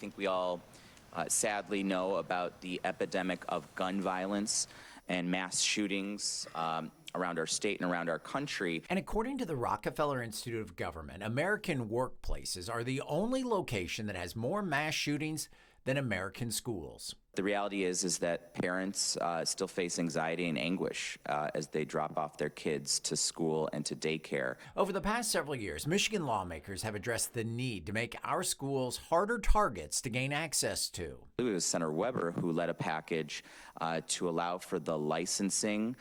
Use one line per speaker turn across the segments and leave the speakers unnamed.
think we all sadly know about the epidemic of gun violence and mass shootings around our state and around our country.
And according to the Rockefeller Institute of Government, American workplaces are the only location that has more mass shootings than American schools.
The reality is that parents still face anxiety and anguish as they drop off their kids to school and to daycare.
Over the past several years, Michigan lawmakers have addressed the need to make our schools harder targets to gain access to.
It was Senator Weber who led a package to allow for the licensing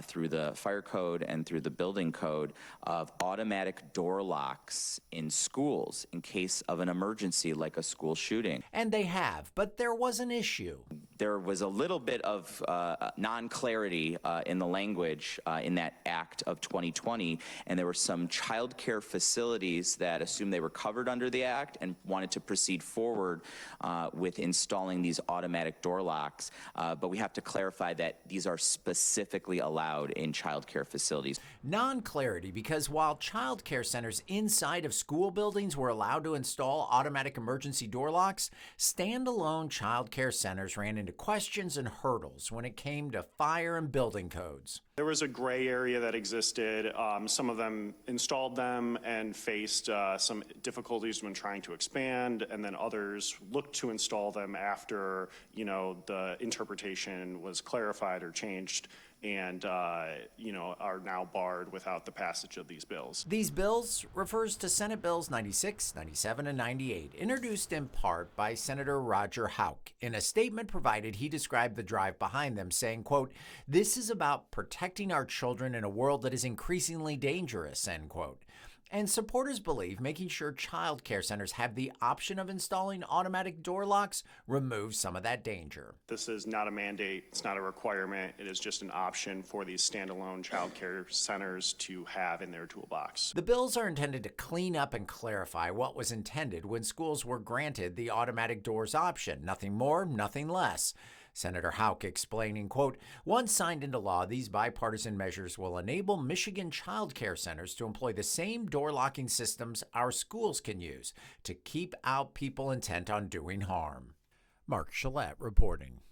through the fire code and through the building code of automatic door locks in schools in case of an emergency like a school shooting.
And they have, but there was an issue.
There was a little bit of non-clarity in the language in that act of 2020, and there were some childcare facilities that assumed they were covered under the act and wanted to proceed forward with installing these automatic door locks. But we have to clarify that these are specifically allowed in childcare facilities.
Non-clarity because while childcare centers inside of school buildings were allowed to install automatic emergency door locks, standalone childcare centers ran into questions and hurdles when it came to fire and building codes.
There was a gray area that existed. Some of them installed them and faced some difficulties when trying to expand, and then others looked to install them after, the interpretation was clarified or changed, and are now barred without the passage of these bills.
These bills refers to Senate Bills 96, 97, and 98, introduced in part by Senator Roger Houck. In a statement provided, he described the drive behind them, saying, quote, "This is about protecting our children in a world that is increasingly dangerous," end quote. And supporters believe making sure child care centers have the option of installing automatic door locks removes some of that danger.
This is not a mandate. It's not a requirement. It is just an option for these standalone child care centers to have in their toolbox.
The bills are intended to clean up and clarify what was intended when schools were granted the automatic doors option. Nothing more, nothing less. Senator Houck explaining, quote, "Once signed into law, these bipartisan measures will enable Michigan child care centers to employ the same door locking systems our schools can use to keep out people intent on doing harm." Mark Gillette reporting.